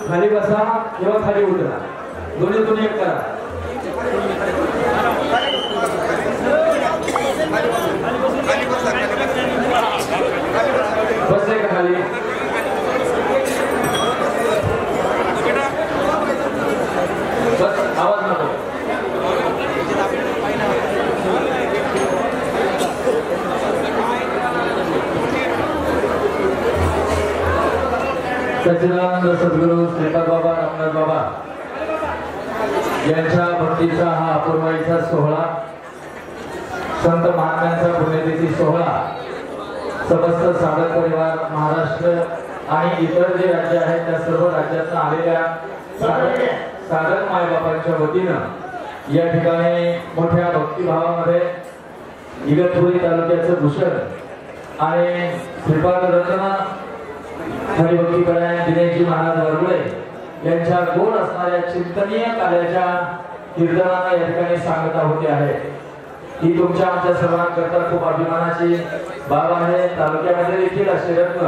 खाली बसा किंवा खाली उतरा, दोन्हीतून एक करा. बसले का खाली? बस आवाज नको. सच्चिदानंद सद्गुरू श्रीपाद बाबा रामनाथ बाबा यांच्या भक्तीचा हा अपूर्वाईचा सोहळा, संत महात्म्यांचा पुण्यतिथी सोहळा समस्त साधक परिवार महाराष्ट्र आणि इतर जे राज्य आहेत त्या सर्व राज्यातून आलेल्या साधक मायबापांच्या वतीनं या ठिकाणी मोठ्या भक्तिभावामध्ये इगतपुरी तालुक्याचं भूषण आणि श्रीपाद रत्न हरिभक्तीपरायण दिनेशजी महाराज वरगुळे यांच्या गोड असणाऱ्या चिंतनीय कार्याच्या कीर्तनाला या ठिकाणी सांगता होते आहे. ही तुमच्या आमच्या सर्वांकरता खूप अभिमानाची बाब आहे. तालुक्यामध्ये देखील असे रत्न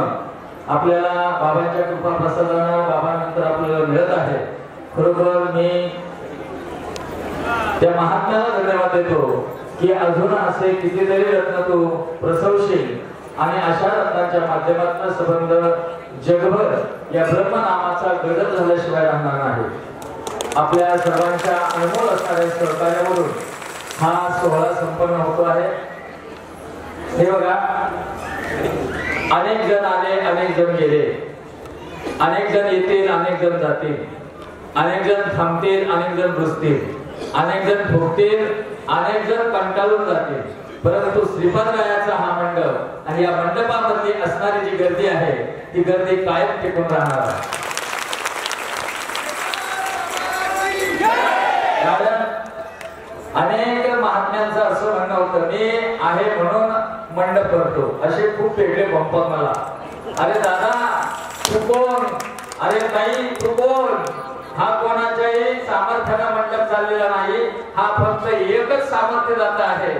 आपल्याला बाबांच्या कृपा प्रसादानं बाबांनंतर आपल्याला मिळत आहे. खरोखर मी त्या महात्म्याला धन्यवाद देतो की अजून असे कितीतरी रत्न तू प्रसवशील आणि अशा रत्नांच्या माध्यमातून संबंध जगभर या ब्रह्मनामाचा गडद झाल्याशिवाय राहणार नाही. आपल्या सर्वांच्या अनमोल असणाऱ्या सहकार्यावरून हा सोहळा संपन्न होतो आहे. हे बघा, अनेक जण आले, अनेक जण गेले, अनेक जण येतील, अनेक जण जातील, अनेक जण थांबतील, अनेक जण रुसतील, अनेक जण ठोकतील, अनेक जण कंटाळून जातील. परंतु श्रीपादरायाचा हा मंडप आणि या मंडपामध्ये असणारी जी गर्दी आहे ती गर्दी कायम टिकून राहणार आहे. कारण अनेक महात्म्यांचं असं म्हणणं होतं, मी आहे म्हणून मंडप करतो. असे खूप पेटले पंपत मला. अरे दादा तू कोण? अरे ताई तू कोण? हा कोणाच्याही सामर्थ्याने मंडप चाललेला नाही. हा फक्त एकच सामर्थ्य जात आहे.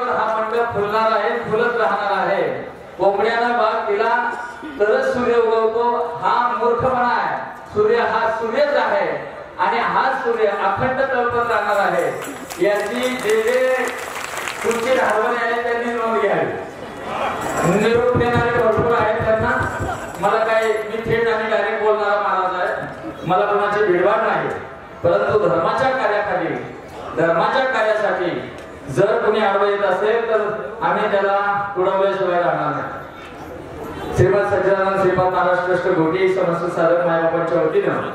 हा मंडप फुलणार आहे, फुलत राहणार आहे. कोंबड्याला बाग दिला तरच सूर्य उगवतो हा मूर्खपणा आहे. सूर्य हा सूर्यच आहे आणि हा सूर्य अखंड तळपत राहणार आहे. याची जे जे तुमची धारवणे आहे त्यांनी नोंद घ्यावी. निरोप देणारे भरपूर आहेत त्यांना. मला काय, मी थेट आणि डायरेक्ट बोलणारा महाराज आहे, मला कोणाची भिडवाड नाही. परंतु धर्माच्या कार्याखाली, धर्माच्या कार्यासाठी जर कोणी आडवं येत असेल तर आम्ही त्याला उडवल्याशिवाय राहणार नाही. श्रीमद सच्चिदानंद श्रीपाद महाराज ट्रस्ट घोटी समस्त साधक मायबापांच्या वतीनं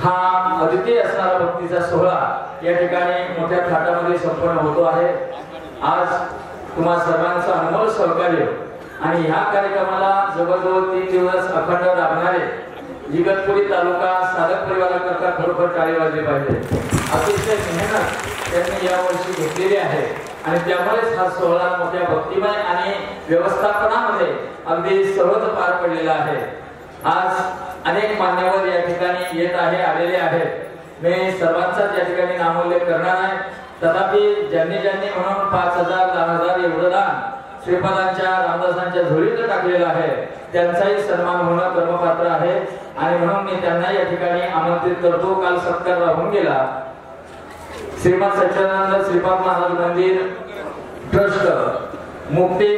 हा अद्वितीय असणारा भक्तीचा सोहळा या ठिकाणी मोठ्या थाटामध्ये संपन्न होतो आहे. आज तुम्हा सर्वांचं अनमोल सहकार्य आणि ह्या कार्यक्रमाला जवळजवळ 3 दिवस अखंड राबणारे इगतपुरी तालुका साधक परिवाराकरता खरोखर टाळी वाजली पाहिजे. अतिशय मेहनत त्यांनी यावर्षी घेतलेली आहे आणि त्यामुळेच हा सोहळा मोठ्या भक्तिमय आणि व्यवस्थापनामध्ये अगदी सहज पार पडलेला आहे. आज अनेक मान्यवर या ठिकाणी येत आहे, आलेले आहेत. मी सर्वांचाच या ठिकाणी नामोल्लेख करणार आहे. तथापि ज्यांनी म्हणून 5,000 10,000 एवढं दान श्रीपादांच्या रामदासांच्या झोळीत टाकलेलं आहे त्यांचाही सन्मान होणं कर्मपात्र आहे आणि म्हणून मी त्यांना या ठिकाणी आमंत्रित करतो. काल सत्कार राहून गेला. श्रीमद सच्चिदानंद श्रीपाद महाराज मंदिर ट्रस्ट मुक्ती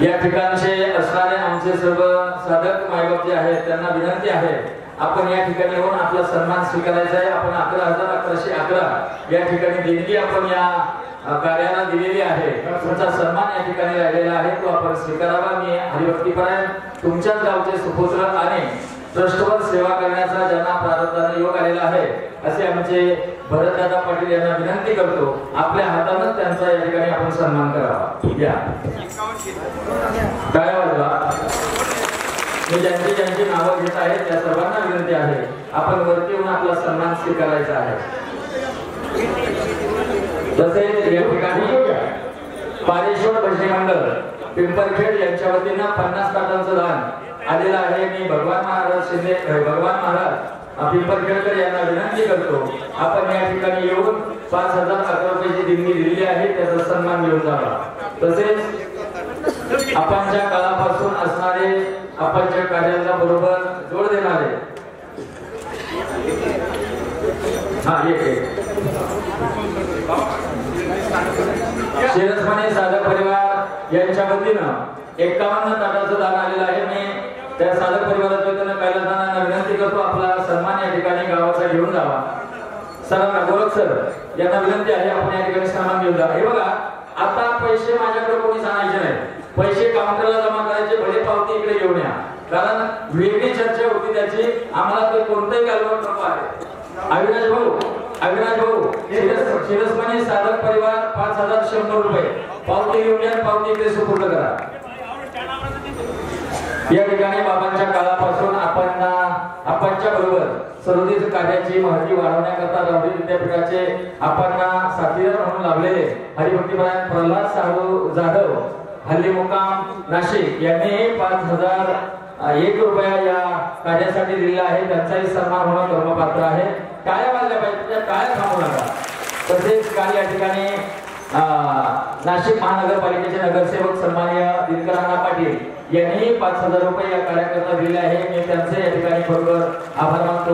या ठिकाणचे असणारे आमचे सर्व साधक मायबाप जे आहेत त्यांना विनंती आहे, आपण या ठिकाणी येऊन आपला सन्मान स्वीकारायचा आहे. आपण 11,1111 या ठिकाणी देणगी आपण या कार्याला दिलेली आहे. तुमचा सन्मान या ठिकाणी राहिलेला आहे, तो आपण स्वीकारावा. मी हरिभक्तीपरायण तुमच्याच गावचे सुपुत्र आणि ट्रस्टवर सेवा करण्याचा ज्यांना प्रारब्धाने योग आलेला आहे असे आमचे भरतदादा पाटील यांना विनंती करतो, आपल्या हातानेच त्यांचा या ठिकाणी आपण सन्मान करावा. या काय वाजवा. मी ज्यांची नावं घेत आहे त्या सर्वांना विनंती आहे, आपण वरती येऊन आपला सन्मान स्वीकारायचा आहे. तसेच या ठिकाणी पारेश्वर भजनी मंडळ पिंपरखेड यांच्या वतीनं 50 ताटांचं दान आलेलं आहे. मी भगवान महाराज पिंपरखेडकर यांना विनंती करतो, आपण या ठिकाणी येऊन 5,011 रुपयाची देणगी दिलेली आहे, त्याचा सन्मान घेऊन जावा. तसेच आपणच्या काळापासून असणारे आपणच्या कार्याला बरोबर जोड देणारे शिरसमाने साधक परिवार यांच्या वतीनं 51 ताटाचं दान आलेलं आहे। मी त्या साधक परिवाराच्या वतीनं कैलासदानांना विनंती करतो आपला सन्मान या ठिकाणी गावाचा घेऊन जावा। सरांना गोरख सर यांना विनंती आहे आपण या ठिकाणी सन्मान घेऊन जावा। हे बघा आता पैसे माझ्याकडे कोणी सांगायचे नाही, पैसे काउंटरला जमा करायचे, भले पावती इकडे घेऊन या, कारण वेगळी चर्चा होती त्याची, आम्हाला ते कोणतेही गालवट नको आहे। अविनाश भाऊ शिरसमाने साधक परिवार 5100 रुपये पावती घेऊन या, पावती इकडे सुपूर्द करा। या ठिकाणी बाबांच्या काळापासून आपणच्या बरोबर सरोदीच कार्याची महती वाढवण्याकरता रावडी विद्यापीठाचे आपणना साथीदार म्हणून लाभलेले हरिभक्तीपरायण प्रल्हाद साहू जाधव हल्ली मुक्काम नाशिक यांनी 5001 रुपया या कार्यासाठी दिलेला आहे। त्यांचाही सन्मान होणं धर्मपात्र आहे। टाळ्या वाजल्या पाहिजे, टाळ्या थांबू नका। तसेच काल या ठिकाणी नाशिक महानगरपालिकेचे नगरसेवक सन्माननीय दिनकरांना पाटील यांनी 5000 रुपये या कार्याकरता दिले आहे। मी त्यांचे या ठिकाणी बरोबर आभार मानतो।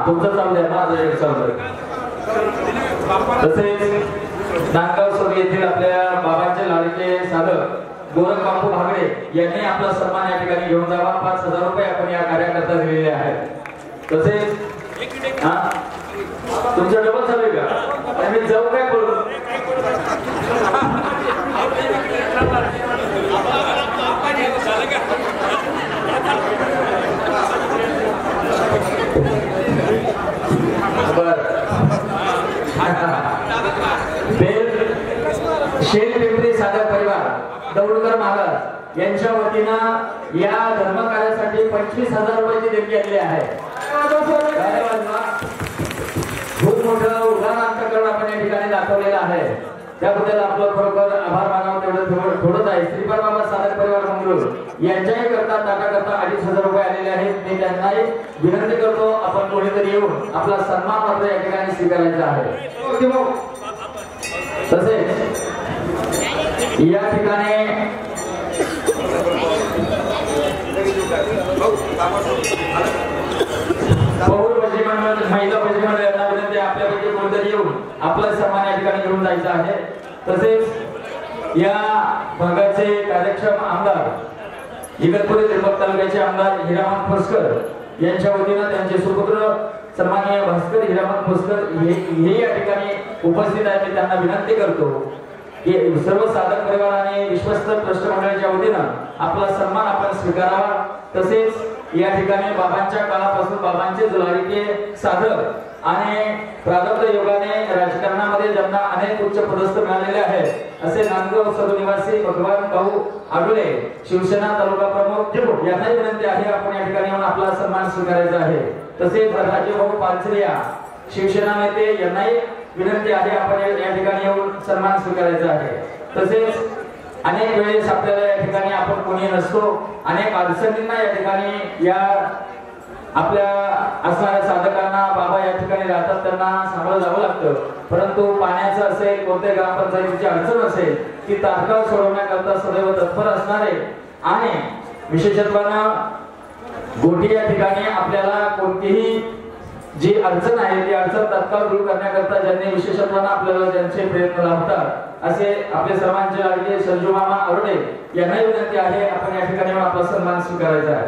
तुमचं चालू द्या, माझं चालू द्या। तसेच नांदगाव सोड येथील आपल्या बाबांचे लाडके साधक गोरख बापू भागडे यांनी आपला सन्मान या ठिकाणी घेऊन जावा। 5000 रुपये आपण या कार्याकरता दिलेले आहेत। तसेच तुमचं डबल चालू आहे का? मी जाऊ काय बोलू? शेलपिंपरी साधक परिवार दौडकर महाराज यांच्या वतीनं या धर्मकार्यासाठी 25000 रुपयाची देणगी आलेली आहे। खूप मोठं उदाहरण अंतकरण आपण या ठिकाणी दाखवलेलं आहे, त्याबद्दल आपलं खरोखर आभार मानावं तेवढं थोडंच आहे। श्रीपाद बाबा साधक परिवार मंगरूळ यांच्याही करता ताटाकरता 2500 रुपये आलेले आहेत। मी त्यांनाही विनंती करतो आपण कोणीतरी येऊन आपला सन्मान मात्र या ठिकाणी स्वीकारायचा आहे। तसेच या ठिकाणी बहुल भजी मंडळ महिला भजी मंडळ यांना विनंती आपल्यापैकी कोणतरी येऊन आपला सन्मान या ठिकाणी घेऊन जायचा आहे। तसेच या भागाचे कार्यक्षम आमदार इगतपुरी त्र्यंबक तालुक्याचे आमदार हिरामन फुसकर यांच्या वतीनं त्यांचे सुपुत्र सन्माननीय भास्कर हिरामन फुसकर हे या ठिकाणी उपस्थित आहेत। मी त्यांना विनंती करतो की सर्व साधक परिवार आणि विश्वस्त ट्रस्ट मंडळाच्या वतीनं आपला सन्मान आपण स्वीकारावा। तसेच या ठिकाणी बाबांच्या काळापासून बाबांचे जुलारीचे साधक आणि प्रारब्ध योगाने राजकारणामध्ये ज्यांना अनेक उच्च पदस्थ मिळालेले आहेत असे नांदगाव सदनिवासी भगवान भाऊ आडुले शिवसेना तालुका प्रमुख यांना विनंती आहे आपण या ठिकाणी येऊन आपला सन्मान स्वीकारायचा आहे। तसेच राजेभाऊ पानसरिया शिवसेना नेते यांनाही विनंती आहे आपण या ठिकाणी येऊन सन्मान स्वीकारायचा आहे। तसेच अनेक वेळेस आपल्याला या ठिकाणी आपण कोणी नसतो, अनेक अडचणींना या ठिकाणी या आपल्या असणाऱ्या साधकांना बाबा या ठिकाणी राहतात त्यांना सामोरं जावं लागतं, परंतु पाण्याचं असेल कोणत्याही ग्रामपंचायतीची अडचण असेल ती तात्काळ सोडवण्याकरता सदैव तत्पर असणारे आणि विशेषत्वानं गोटी या ठिकाणी आपल्याला कोणतीही जी अडचण आहे ती अडचण तात्काळ दूर करण्याकरता ज्यांनी विशेषत्वानं आपल्याला ज्यांचे प्रयत्न लाभतात असे आपले सर्वांचे लाडके संजू मामा आवडे यांना विनंती आहे आपण या ठिकाणी आपला सन्मान स्वीकारायचा आहे।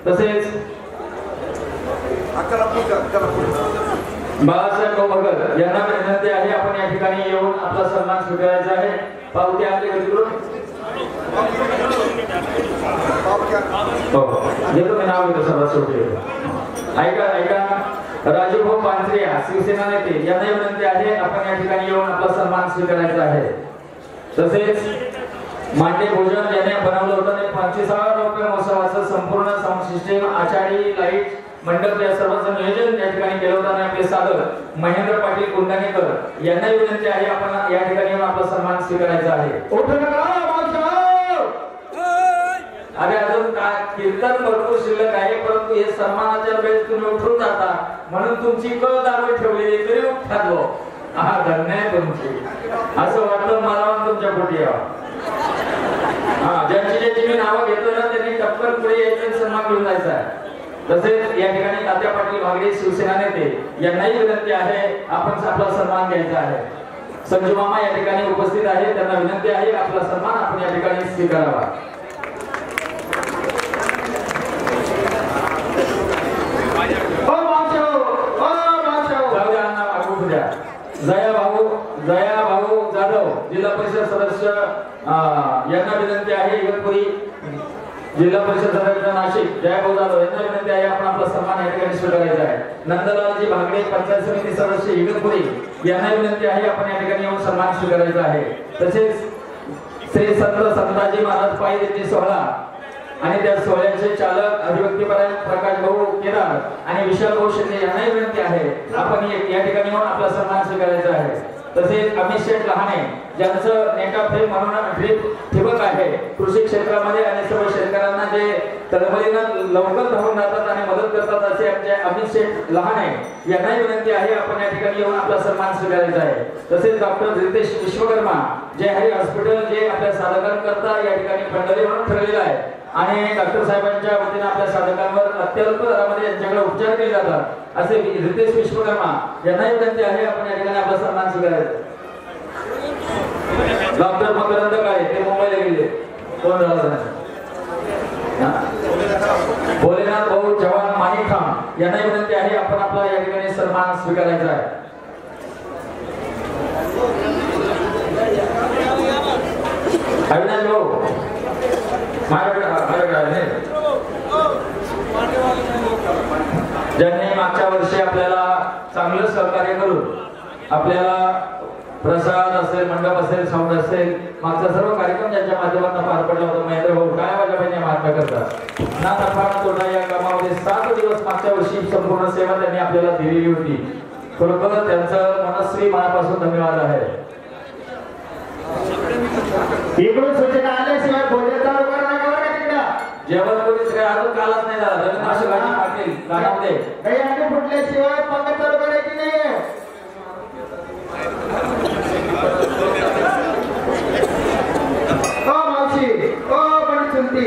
तसेच बाळासाहेब भगत यांना विनंती आहे आपण या ठिकाणी येऊन आपला सन्मान स्वीकारायचा आहे। पावती आपली गतीकडून मी नाव घेतो सर्वात शेवटी ऐका राजूभाऊ पानसरिया शिवसेना नेते यांना विनंती आहे आपण या ठिकाणी येऊन आपला सन्मान स्वीकारायचा आहे। तसेच मांडे भोजन याने बनवलं होतं 25,000 रुपये महोत्सवाचं संपूर्ण साऊंड सिस्टीम आचारी लाईट मंडप या सर्वांचं नियोजन या ठिकाणी केलं होतं आणि आपले साधक महेंद्र पाटील कुंडाणेकर यांना विनंती आहे आपण या ठिकाणी येऊन आपला सन्मान स्वीकारायचा आहे। अरे अजून काय कीर्तन भरपूर शिल्लक आहे, परंतु हे सन्मानाच्या वेळेस तुम्ही उठून जाता म्हणून तुमची कळ दारू ठेवलेली तरी उठालो। हा धन्य आहे तुमची, असं वाटलं मला तुमच्या पोटी यावं। ज्यांची मी नावं घेतोय ना त्यांनी टपकन पुढे यायचं, सन्मान घेऊन जायचा आहे. तसेच या ठिकाणी तात्या पाटील भागडे शिवसेना नेते यांनाही विनंती आहे आपण आपला सन्मान घ्यायचा आहे. संजू मामा या ठिकाणी उपस्थित आहे, त्यांना विनंती आहे आपला सन्मान आपण या ठिकाणी स्वीकारावा. जया भाऊ जाधव जिल्हा परिषद सदस्य यांना विनंती आहे. इगतपुरी जिल्हा परिषद सदस्य नाशिक जया भाऊ जाधव यांना विनंती आहे आपण आपला सन्मान या ठिकाणी स्वीकारायचा आहे. नंदलालजी भागडे पंचायत समिती सदस्य इगतपुरी यांना विनंती आहे आपण या ठिकाणी येऊन सन्मान स्वीकारायचा आहे. तसेच श्री संत संताजी महाराज पायी यांची सोहळा आणि त्या सोहळ्याचे चालक अभिव्यक्तीपरायण प्रकाश भाऊ केदार आणि विशाल भाऊ शिंदे यांनाही विनंती आहे आपण या ठिकाणी येऊन आपला सन्मान स्वीकारायचा आहे. तसेच अमित शेठ लहाने ज्यांचं नेटा फेम म्हणून ड्रीप ठिबक आहे, कृषी क्षेत्रामध्ये आणि सर्व शेतकऱ्यांना जे तळमळीनं लवकर धावून जातात आणि मदत करतात असे आमचे अमित शेठ लहाने यांनाही विनंती आहे आपण या ठिकाणी येऊन आपला सन्मान स्वीकारायचा आहे. तसेच डॉक्टर रितेश विश्वकर्मा जे हरी हॉस्पिटल जे आपल्या साधकांकरता या ठिकाणी फंडली म्हणून ठरलेलं आहे आणि डॉक्टर साहेबांच्या वतीने आपल्या साधकांवर अत्यल्प दरामध्ये यांच्याकडे उपचार केले जातात असे रितेश विश्वकर्मा यांनाही विनंती आहे आपण या ठिकाणी आपला सन्मान स्वीकारायचा. डॉक्टर मकरंद काळे ते मुंबईला गेले, कोण झाला भोलेनाथ भाऊ जवान माणिक खान यांनाही विनंती आहे आपण आपला या ठिकाणी सन्मान स्वीकारायचा आहे. अविनाश भाऊ ज्यांनी मागच्या वर्षी आपल्याला चांगलं सहकार्य करून आपल्याला प्रसाद असेल, मंडप असेल, साऊंड असेल, मागचा सर्व कार्यक्रम ज्यांच्या माध्यमातून पार पडला होता. महेंद्र भाऊ काय माझ्या बहिणी महात्मा करतात ना नफा ना तोटा या कामामध्ये 7 दिवस मागच्या वर्षी संपूर्ण सेवा त्यांनी आपल्याला दिलेली होती. खरोखर त्यांचं मनस्वी मनापासून धन्यवाद आहे. इकडून सूचना आल्याशिवाय बोलण्याचा उभा राहा का तिकडं जेवण पोलीस काय अजून कालच नाही झाला. रविंद्र गाणी पाटील गाण्यामध्ये काही अंडे फुटल्याशिवाय पंगत चालू करायची नाही. ओ मावशी ओ पण चुलती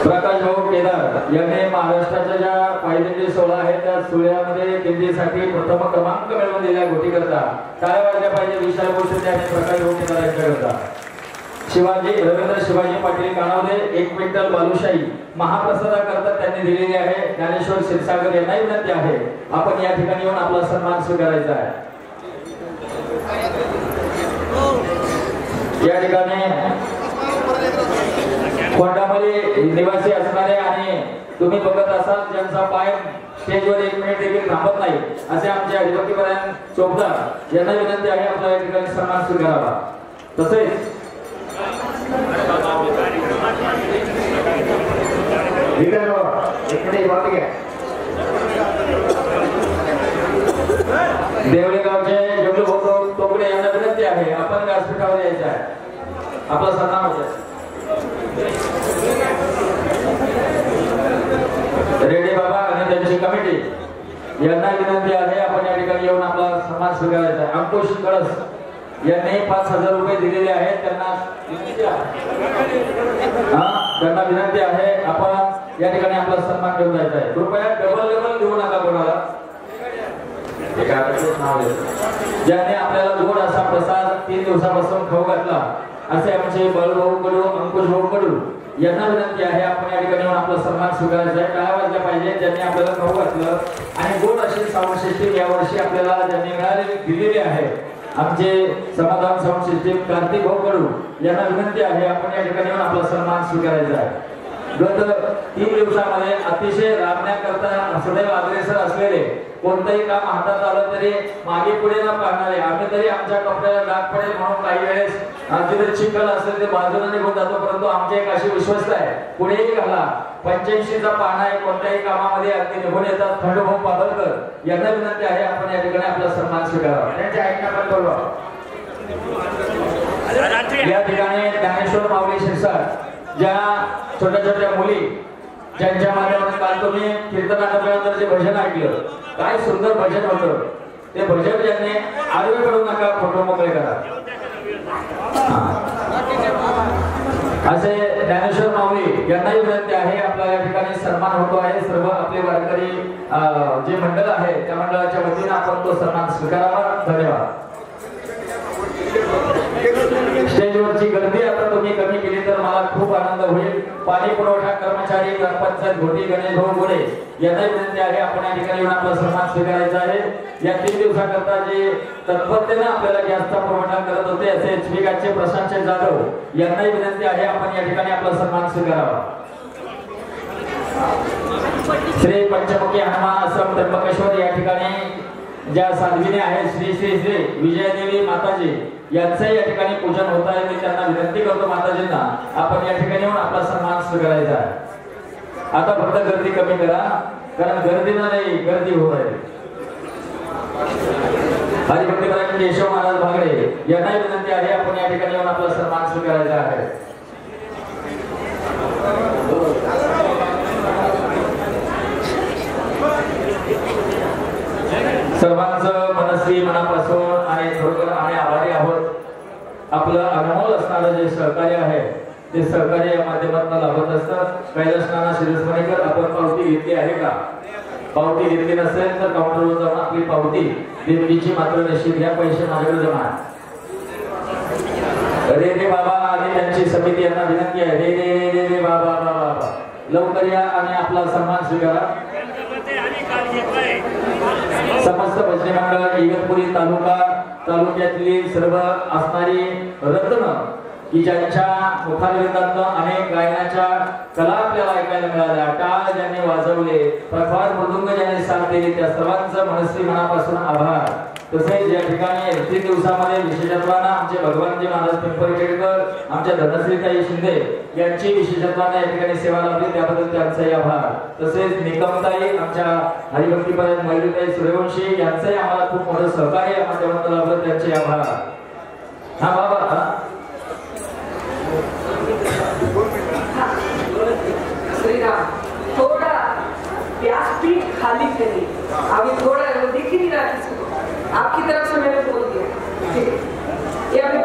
प्रकाश भाऊ केदार यांनी महाराष्ट्राच्या ज्या पायदिंडी सोहळा आहे त्या सोहळ्यामध्ये दिंडीसाठी प्रथम क्रमांक मिळवून दिल्या गोटीकरता काय वाजल्या पाहिजे विशाल भूषण आणि प्रकाश भाऊ केदार यांच्याकरता. शिवाजी रवींद्र शिवाजी पाटील कानावले 1 क्विंटल बालुशाही महाप्रसादाकरता त्यांनी दिलेली आहे. ज्ञानेश्वर क्षीरसागर यांनाही विनंती आहे आपण या ठिकाणी येऊन आपला सन्मान स्वीकारायचा आहे. या ठिकाणी कोंडामली निवासी असणारे आणि तुम्ही बघत असाल ज्यांचा पाय स्टेजवर 1 मिनिट देखील थांबत नाही असे आमचे हरिभक्तीपरायण चोपदार यांना विनंती आहे आपला या ठिकाणी सन्मान स्वीकारावा. तसेच देवळे गावचे जगलू भाऊ तोकडे यांना विनंती आहे आपण व्यासपीठावर यायचं आहे आपला सन्मान होता. रेड्डी बाबा आणि त्यांची कमिटी यांना विनंती आहे आपण या ठिकाणी येऊन आपला सन्मान स्वीकारायचा आहे. अंकुश कळस यांनी 5000 रुपये दिलेले आहेत त्यांना विनंती आहे आपण या ठिकाणी आपला सन्मान घेऊन जायचा आहे. कृपया डबल देऊ नका कोणाला. ज्याने आपल्याला गोड असा प्रसाद 3 दिवसापासून खाऊ घातला असे आमचे बाळूभाऊ कडू अंकुश भाऊ कडू यांना विनंती आहे आपण या ठिकाणी येऊन आपला सन्मान स्वीकारायचा आहे. काय वाजल्या पाहिजे ज्यांनी आपल्याला खाऊ घातलं आणि गोड अशी साऊंड सिस्टीम यावर्षी आपल्याला ज्यांनी मिळालेली दिलेली आहे आमचे समाधान साऊंड सिस्टीम कार्तिक भाऊ कडू यांना विनंती आहे आपण या ठिकाणी येऊन आपला सन्मान स्वीकारायचा आहे. गत 3 दिवसामध्ये अतिशय राबण्याकरता सदैव अग्रेसर असलेले कोणतंही काम हातात आलं तरी मागे पुढे न पाहणारे आम्ही तरी आमच्या कपड्याला डाग पडेल म्हणून काही वेळेस जिथे चिखल असेल ते बाजूला निघून जातो परंतु आमची एक अशी विश्वस्त आहे पुढेही घाला 85चा पाना आहे कोणत्याही कामामध्ये अगदी निघून येतात. खंडोभाऊ पाबलकर यांना विनंती आहे आपण या ठिकाणी आपला सन्मान स्वीकारावा. त्यांच्या ऐकणं पण बोलवा. या ठिकाणी ज्ञानेश्वर माऊली शिरसाट ज्या छोट्या छोट्या मुली ज्यांच्या माध्यमातून काल तुम्ही कीर्तनानंतर जे भजन ऐकलं काय सुंदर भजन होतं ते भजन ज्यांनी आडवे पडू नका फोटो मोकळे करा. असे ज्ञानेश्वर माऊली यांनाही विनंती आहे. आपला या ठिकाणी सन्मान होतो आहे. सर्व आपले वारकरी जे मंडळ आहे त्या मंडळाच्या वतीने आपण तो सन्मान स्वीकारावा. धन्यवाद. स्टेजवरची गर्दी आता तुम्ही कमी केली तर मला खूप आनंद होईल. पाणी पुरवठा कर्मचारी ग्रामपंचायत घोटी गणेश भाऊ गोरे यांना विनंती आहे आपण या ठिकाणी येऊन आपला सन्मान स्वीकारायचा आहे. या 3 दिवसाकरता जे तत्परतेने आपल्याला गॅसचा पुरवठा करत होते असे स्वीकारचे प्रशांत जाधव यांनाही विनंती आहे आपण या ठिकाणी आपला सन्मान स्वीकारावा. श्री पंचमुखी हनुमान आश्रम त्र्यंबकेश्वर या ठिकाणी ज्या साध्वीने आहेत श्री श्री श्री विजयदेवी माताजी यांचं या ठिकाणी पूजन होत आहे. मी त्यांना विनंती करतो माताजींना आपण या ठिकाणी येऊन आपला सन्मान स्वीकारायचा आहे. आता फक्त गर्दी कमी करा कारण गर्दीनं नाही गर्दी होत आहे. हरिभक्तीपरायण केशव महाराज भागडे यांनाही विनंती आहे आपण या ठिकाणी येऊन आपला सन्मान स्वीकारायचा आहे. सर्वांचं मनस्वी मनापासून आणि खरोखर आम्ही आभारी आहोत. आपलं अनमोल असणारं जे सहकार्य आहे ते सहकार्य या माध्यमातून लाभत असतं. कैलास नाना शिरसमणेकर आपण पावती घेतली आहे का? पावती घेतली नसेल तर काउंटरवर जाऊन आपली पावती देणगीची मात्र निश्चित घ्या. पैसे माझ्याकडे जमा. रे रे बाबा आणि त्यांची समिती यांना विनंती आहे. रे रे रे रे बाबा बाबा लवकर या आणि आपला सन्मान स्वीकारा. समस्त भजनी मंडळ इगतपुरी तालुक्यातली सर्व असणारी रत्न की ज्यांच्या मुखारविंदातून अनेक गायनाच्या कला आपल्याला ऐकायला मिळाल्या. टाळ ज्यांनी वाजवले, प्रभात मृदुंग ज्यांनी साथ दिली त्या सर्वांचं मनस्वी मनापासून आभार. तसेच या ठिकाणी 3 दिवसामध्ये विशेषत्वानं आमचे भगवानजी महाराज पिंपरखेडकर आमच्या धनश्रीताई शिंदे यांची विशेषत्वानं या ठिकाणी सेवा लाभली त्याबद्दल त्यांचाही आभार. तसेच निकमताई आमच्या हरिभक्तीपरायण मयुरीताई सूर्यवंशी यांचंही आम्हाला खूप मोठं सहकार्य या माध्यमातून लाभलं त्यांचे आभार. हा बाबा थोड़ा व्यासपीठ खाली करिए. अभी थोड़ा दिख ही नहीं रहा किसी को. आपकी तरफ से मैंने बोल दिया. ठीक है. ये अभी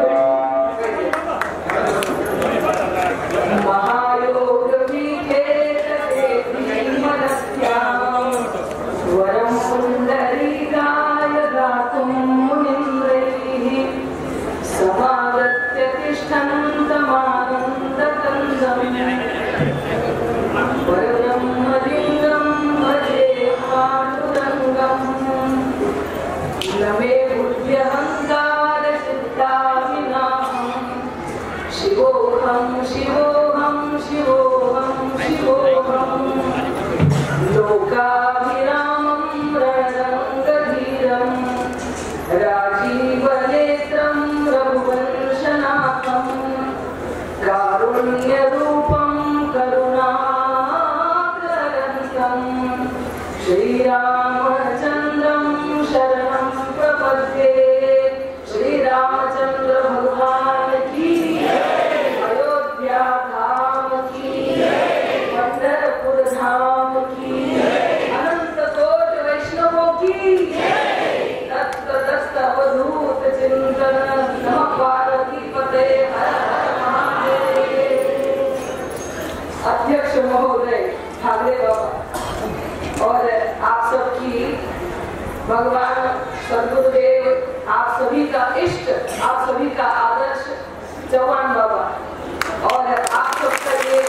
महायोग विखेतते मनस्याम वरम पुंडरीकाय दातुं मुनिन्द्रैः समागत्य तिष्ठन्तमानन्दकन्दम् परब्रह्मलिङ्गं भजे पाण्डुरङ्गम् नमे बुद्ध्यहङ्कार सिद्धाविनाहं शिवोऽहं शिवोऽहं शिवोऽहं शिवोऽहं लोकाभिरामं रणरङ्गधीरं राजीवनेत्रं रघुवंशनाथं कारुण्यरूपं श्रीरामचंद्रं शरणं प्रपद्ये. श्रीरामचंद्र भगवान की अयोध्या धाम की पंढरपुर धाम की अनंत कोट वैष्णवों की दत्त दत्त अवधूत चिंतन. नमः पार्वती पते हर हर महादेव. अध्यक्ष महोदय भागरे बाबा और आप सबकी भगवान सद्गुरुदेव, आप सभी का इष्ट, आप सभी का आदर्श चौहान बाबा और आप सबका ये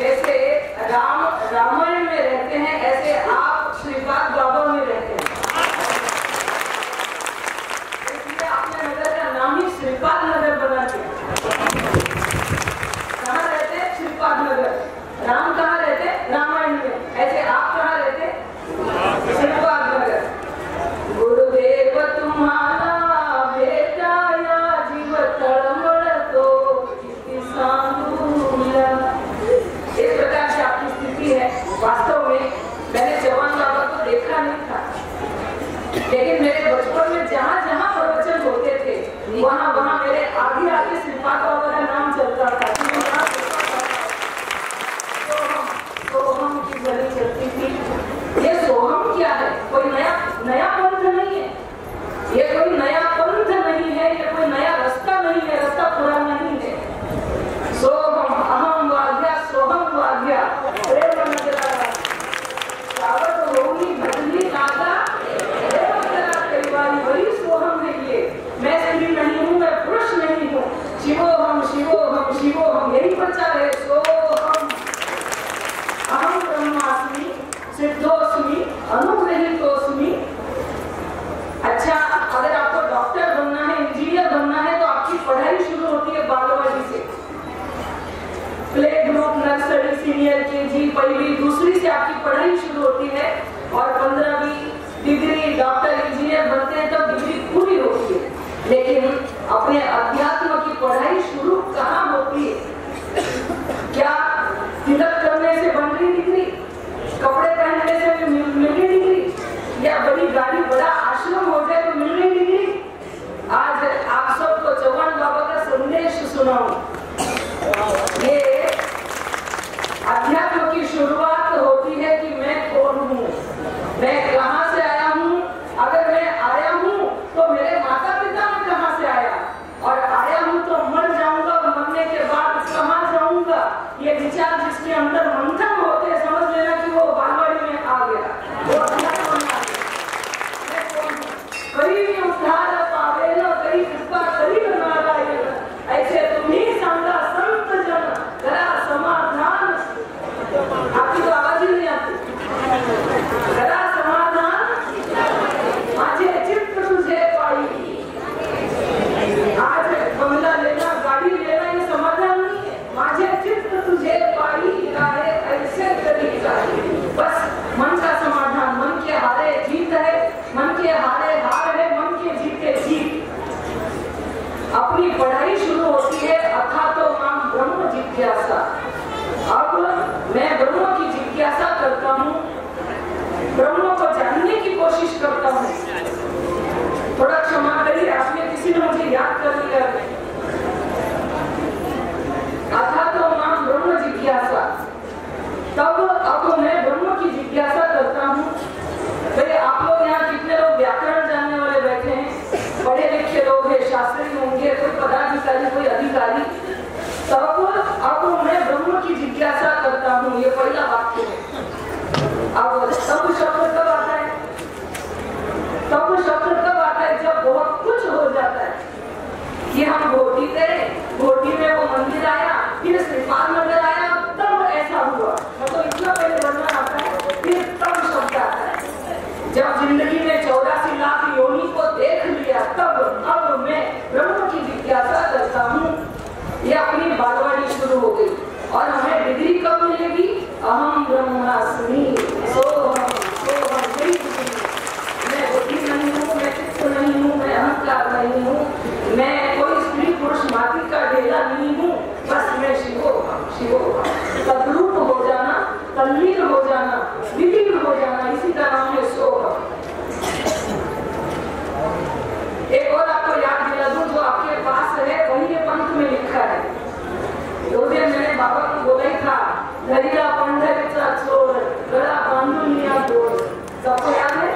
जैसे रामायण में रहते हैं ऐसे आप श्रीपाद बाबा में रहते हैं. इसलिए आपने नगर का नाम ही श्रीपाद नगर बना दिया. कहाँ रहते? श्रीपाद नगर. राम कहाँ रहते? रामायण में. ऐसे आप कहाँ रहते? श्रीपाद नगर. गुरुदेव तुम्हारा भेटाया जीव तळमळतो किती सांगूया. इस प्रकार से आपकी स्थिति है. वास्तव में मैंने जवान अब मैं ब्रह्म की जिज्ञासा करता हूँ, ये पहला वाक्य है। अब तब शब्द कब आता है? तब शब्द कब आता है? जब बहुत कुछ हो जाता है कि हम घोटी गए, घोटी में वो मंदिर आया, फिर श्रीपाद नगर आया, तब ऐसा हुआ। मतलब इतना पहले वर्णन आता है, फिर तब शब्द आता है। जब जिंदगी में 84 लाख योनि को देख लिया, तब अब मैं ब्रह्म की जिज्ञासा करता हूँ। ये अपनी बालवाड़ी शुरू हो गई और हमें डिग्री कब मिलेगी? अहम ब्रह्मास्मि सोहम सोहम। मैं बुद्धि नहीं हूँ, मैं चित्त नहीं हूँ, मैं अहंकार नहीं हूँ, मैं कोई स्त्री पुरुष माटी का ढेला नहीं हूँ, बस मैं शिवोहम शिवोहम। तद्रूप हो जाना, तल्लीन हो जाना, विलीन हो जाना, इसी का नाम है सोहम। एक और आपको याद दिला दूं, जो आपके पास है वही ये पंथ में लिखा है। दो दिन मैंने बाबा को बोला ही था, धरिया पंढरीचा चोर, गळा बांधून लिया दोर। सबको याद है?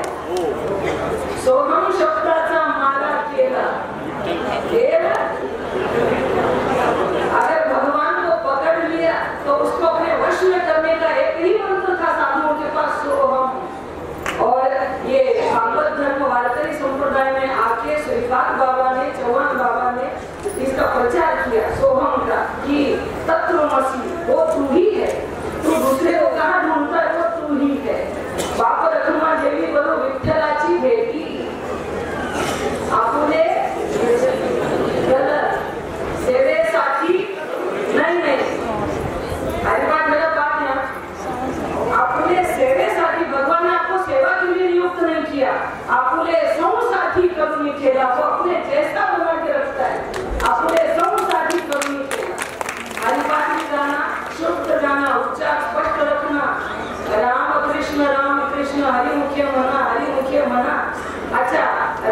सोहम शब्दाचा मारा केला। अगर भगवान को पकड़ लिया तो उसको अपने वश में करने का एक ही मंत्र था साधुओं के पास, सोहम। और ये भागवत धर्म वारकरी संप्रदाय में आके श्रीपाद बाबा ने, चौहान बाबा ने इसका प्रचार किया सोहम का, कि तत्वमसि वो तू ही है, तू दूसरे को कहाँ ढूंढता है, वो तू ही है। बाप रखमा जेवी बोलो विठ्ठलाची भेटी आपुले सेवेसाठी नाही अरे बात मेरा बात है। आपुले सेवेसाठी, भगवान ने आपको सेवा के लिए नियुक्त नहीं किया, आपुले संसाठी करुणी केला। वो अपने जैसा बना के रखता है, आपुले संसाठी करुणी केला। हरिपाठी गाना, शुद्ध गाना, उच्चार स्पष्ट रखना, राम कृष्ण हरि मुख्य मना, हरि मुख्य मना। अच्छा,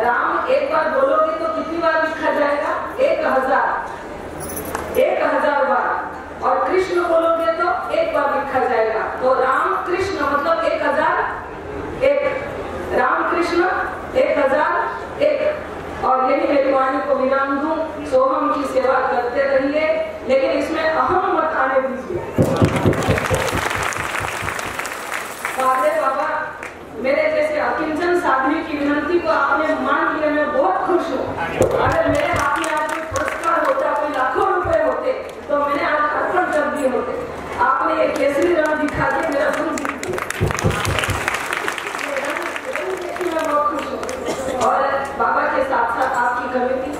राम एक बार बोलोगे तो कितनी बार लिखा जाएगा? 1000 बार। और कृष्ण बोलोगे तो एक बार लिखा जाएगा। तो राम कृष्ण मतलब 1001, राम कृष्ण 1001। और यही मेरी वाणी को विराम दूं, सोहम की सेवा करते रहिए, लेकिन इसमें अहम मत आने दीजिए। बाबा, मेरे जैसे अकिंचन साधवी की विनंती को आपने मान लिया, मैं बहुत खुश हूँ। अगर मेरे हाथ में आज कोई पुरस्कार होता, कोई लाखों रुपए होते, तो मैंने आज अर्पण कर दिए होते। आपने ये केसरी रंग दिखा के मेरा मन जीत दिया। मैं बहुत खुश हूँ। और बाबा के साथ साथ आपकी कमेटी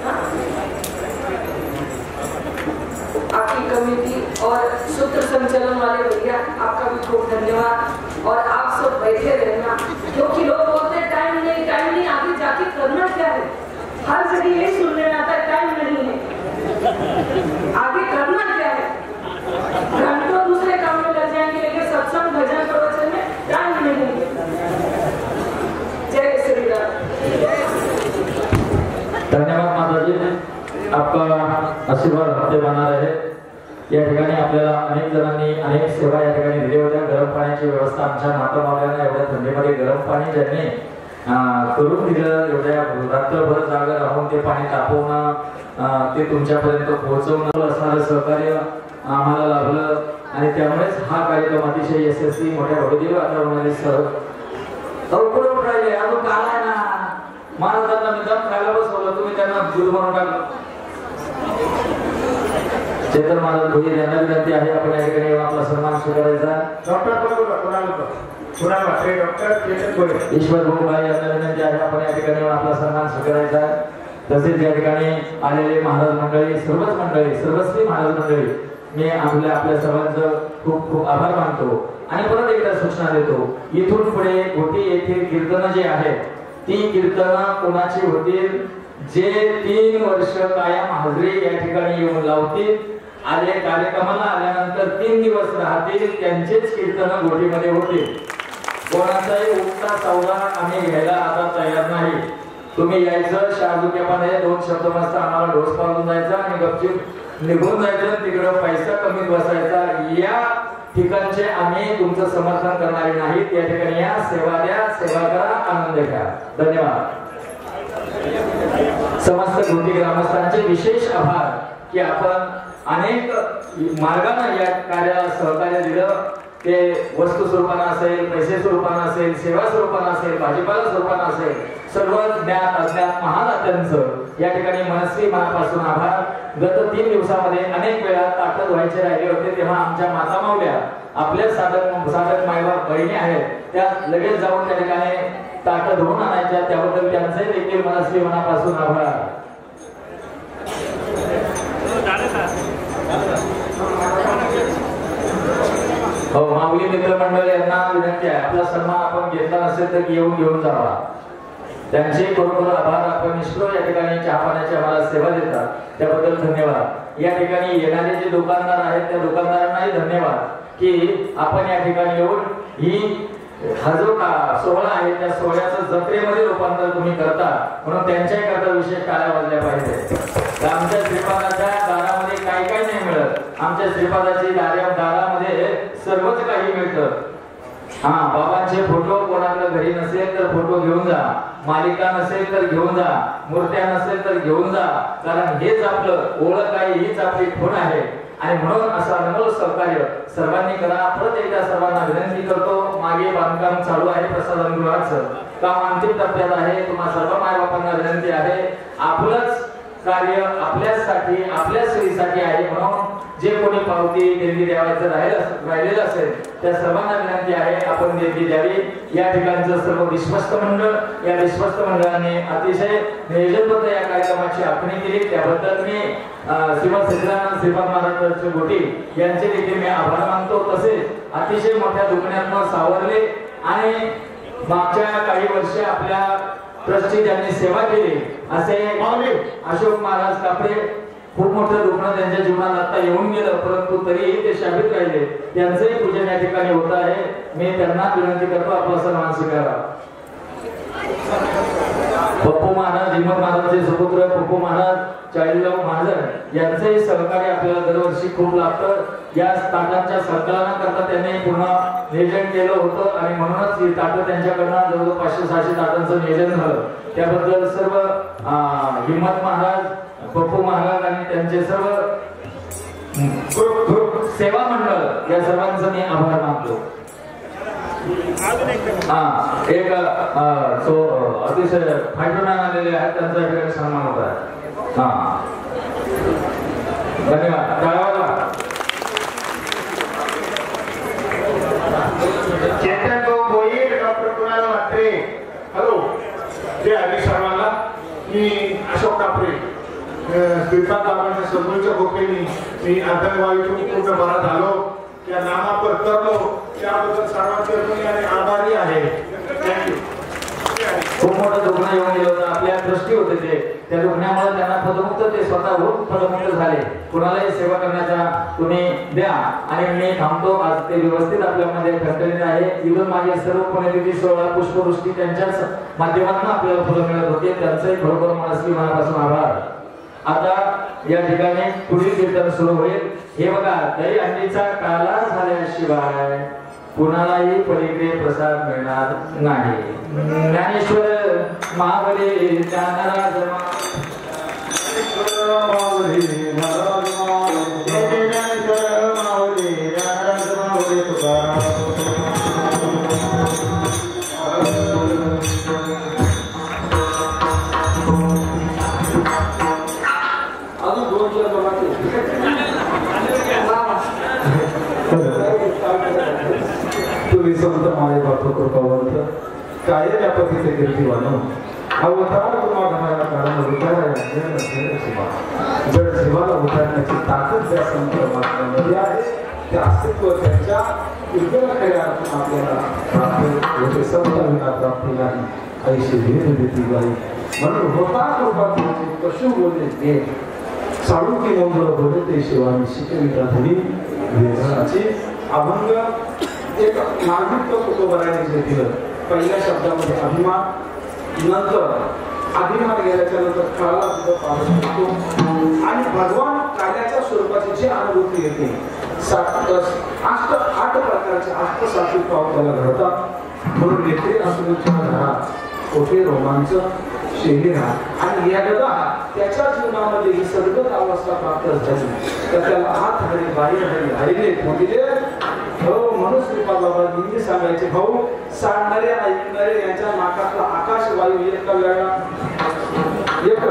और सूत्र संचलन वाले भैया, आपका भी खूब धन्यवाद। और आप सब बैठे रहना, क्योंकि लोग बोलते हैं टाइम नहीं, आगे जाके करना क्या है। हर जगह यही सुनने में आता है, टाइम नहीं है। आगे करना क्या है? घंटों दूसरे काम में लग जाएंगे, लेकिन सत्संग भजन प्रवचन में टाइम नहीं है। जय श्री राम। धन्यवाद माताजी, आपका आशीर्वाद हफ्ते बना रहे। या ठिकाणी आपल्याला अनेक जणांनी अनेक सेवा या ठिकाणी दिल्या होत्या। गरम पाण्याची व्यवस्था आमच्या माता मावल्यांना एवढ्या थंडीमध्ये गरम पाणी ज्यांनी करून दिलं, एवढ्या रात्रभर जागा राहून ते पाणी तापवणं, ते तुमच्यापर्यंत पोहोचवणं असणारं सहकार्य आम्हाला लाभलं आणि त्यामुळेच हा कार्यक्रम अतिशय यशस्वी मोठ्या भव्य वातावरणामध्ये उकडून राहिले। अजून काल आहे ना, महाराजांना निदान खायला बसवलं, तुम्ही त्यांना दूध बनवून टाकलं। चेतन महाराज भोईर यांना विनंती आहे, आपण या ठिकाणी आपला सन्मान स्वीकारायचा। ईश्वर भाऊ भाई यांना विनंती आहे, आपण या ठिकाणी आपला सन्मान स्वीकारायचा। तसेच या ठिकाणी आलेले महाराज मंडळी, सर्वच मंडळी, सर्वस्वी महाराज मंडळी, मी आपल्या सर्वांचं खूप खूप आभार मानतो। आणि परत एकदा सूचना देतो, इथून पुढे घोटी येथील कीर्तन जे आहे, ती कीर्तन कोणाची होतील? जे 3 वर्ष कायम हजरी या ठिकाणी येऊन लावतील, आले कार्यक्रमाला आल्यानंतर 3 दिवस राहतील, त्यांचेच कीर्तन घोटीमध्ये होतील। कोणाचाही उठता सौदा आम्ही घ्यायला आता तयार नाही। तुम्ही यायचं, शाहजुक्यापणे 2 शब्द मस्त आम्हाला ढोस पाडून जायचा आणि गपचूप निघून जायचं, तिकडं पैसा कमी बसायचा। या ठिकाणचे आम्ही तुमचं समर्थन करणारे नाहीत। या ठिकाणी या, सेवा द्या, सेवा करा, आनंद घ्या। धन्यवाद। समस्त घोटी ग्रामस्थांचे विशेष आभार की आपण अनेक मार्गाने या कार्याला सहकार्य दिलं. ते वस्तू स्वरूपानं असेल, पैसे स्वरूपानं असेल, सेवा स्वरूपानं असेल, भाजीपाला स्वरूपानं असेल, सर्व ज्ञात अज्ञात महादात्यांचं या ठिकाणी मनस्वी मनापासून आभार. गत 3 दिवसामध्ये अनेक वेळा ताटद व्हायचे राहिले होते, तेव्हा आमच्या माता मावल्या आपल्या साधक मायबाप बहिणी आहेत, त्या लगेच जाऊन त्या ठिकाणी ताटद धुवून आणायच्या. त्याबद्दल त्यांचे देखील मनस्वी मनापासून आभार. हो, माऊली मित्रमंडळ यांना विनंती आहे, आपला सन्मान आपण घेतला नसेल तर येऊन घेऊन जावा. त्यांचे बरोबर आभार. आपण निष्ठो या ठिकाणी चहा पाण्याची आम्हाला सेवा देतात, त्याबद्दल धन्यवाद. या ठिकाणी येणारे जे दुकानदार आहेत त्या दुकानदारांनाही धन्यवाद की आपण या ठिकाणी येऊन ही हा जो सोहळा आहे त्या सोहळ्याचं जत्रेमध्ये रूपांतर तुम्ही करता, म्हणून त्यांच्याही करता विशेष टाळ्या वाजल्या पाहिजे. आमच्या श्रीपादाच्या दारामध्ये काही काही नाही मिळत, आमच्या श्रीपादाची दारामध्ये सर्वच काही मिळतं. बाबांचे फोटो कोणाला घरी नसेल तर फोटो घेऊन जा, मालिका नसेल तर घेऊन जा, मूर्त्या नसेल तर घेऊन जा, कारण हेच आपलं ओळख आहे, हीच आपली खूण आहे. आणि म्हणून असं अनमोल सहकार्य सर्वांनी करा. परत एकदा सर्वांना विनंती करतो, मागे बांधकाम चालू आहे, प्रसाधनगृहाचं काम अंतिम टप्प्यात आहे. तुम्हा सर्व मायबापांना विनंती आहे, आपलंच कार्य आपल्यासाठी आपल्या सोयीसाठी आहे, म्हणून जे कोणी पावती देणगी द्यावायचं राहिलेलं असेल त्या सर्वांना विनंती आहे आपण देणगी द्यावी. या ठिकाणचं सर्व विश्वस्त मंडळ, या विश्वस्त मंडळाने अतिशय नियोजनबद्ध या कार्यक्रमाची आखणी केली, त्याबद्दल मी श्रीमंत सच्चिदानंद श्रीपाद महाराज गोटी यांचे देखील मी आभार मानतो. तसेच अतिशय मोठ्या दुखण्यातून सावरले आणि मागच्या काही वर्ष आपल्या ट्रस्टची ज्यांनी सेवा केली असे अशोक महाराज कापडे, खूप मोठं दुखणं त्यांच्या जीवनात आता येऊन गेलं, परंतु तरीही ते शाबित राहिले. त्यांचंही पूजन या ठिकाणी होत आहे. मी त्यांना विनंती करतो, आपला सन्मान स्वीकारा. पप्पू महाराज, हिम्मत महाराजचे सुपुत्र पप्पू महाराज, चाळीसगाव महाजन यांचंही सहकार्य आपल्याला दरवर्षी खूप लागतं. या ताटांच्या संकलनाकरता त्यांनी पूर्ण नियोजन केलं होतं आणि म्हणूनच ही ताटं त्यांच्याकडनं जवळजवळ 500-600 ताटांचं नियोजन झालं. त्याबद्दल सर्व हिम्मत महाराज, पप्पू महाराज आणि त्यांचे सर्व सेवा मंडळ या सर्वांचं मी आभार मानतो. एक अतिशय फायटोमॅन आलेले आहेत, त्यांचा ठिकाणी सन्मान होत आहे. धन्यवाद. Chetan Bhoir, doctor Kunal Mhatre, hello. जय हरी सर्वांना. मी अशोक कापरे, श्रीपाद बाबांच्या समोरच्या गोष्टींनी मी आतंकवादीतून पूर्ण भरात आलो, त्या नामावर तरलो, त्याबद्दल सर्वांचे आणि आभारी आहे. थँक्यू. खूप मोठं दुखणं येऊन गेलं होतं, आपल्या दृष्टी होते ते, त्या दुखण्यामुळे त्यांना पदमुक्त ते स्वतःहून पदमुक्त झाले. कुणालाही सेवा करण्याचा तुम्ही द्या आणि मी थांबतो. आज ते व्यवस्थित आपल्यामध्ये ठणठणीत आहे. इथून मागे सर्व पुण्यतिथी सोहळा पुष्पवृष्टी त्यांच्याच माध्यमातून आपल्याला फुलं मिळत होते, त्यांचंही खरोखर मनस्वी मनापासून आभार. आता या ठिकाणी पुढील कीर्तन सुरू होईल. हे बघा, दही अंडीचा काला झाल्याशिवाय कुणालाही पलीकडे प्रसाद मिळणार नाही. ज्ञानेश्वर महाबली ज्ञानराज संत माळे बापू कृपावंत काय त्या पतीचे कीर्तिवान अवतार तुम्हा घराला कारण उतारायला जर जीवाला उतारण्याची ताकद त्या संत महात्म्यामध्ये आहे. ते अस्तित्व त्यांच्या उज्ज्वलकडे आपल्याला प्राप्त होते. संतांना प्राप्ती नाही ऐशी भेद देती गाई म्हणून होता कृपाचे पशु बोले ते साडू की नोंद बोले ते शिवानी शिकविता धनी वेदनाची अभंग एक नागरिकत्व कुटुंबाने जे दिलं. पहिल्या शब्दामध्ये अभिमान, नंतर अभिमान गेल्याच्या नंतर कळाला सुद्धा पाहत होतो आणि भगवान काल्याच्या स्वरूपाची जी अनुभूती येते 8 प्रकारचे 8 सात्विक भाव त्याला घडतात. म्हणून येथे असलेल्या घरात कोठे रोमांच शेहेरा आणि एकदा त्याच्या जीवनामध्ये ही सदगत अवस्था प्राप्त झाली तर त्याला आत हरी बाहेर हरी आईने बोलिले हो म्हणून श्रीपाद बाबा नेहमी सांगायचे भाऊ सांगणारे ऐकणारे यांच्या नाकातला आकाश वायू एका वेळा एक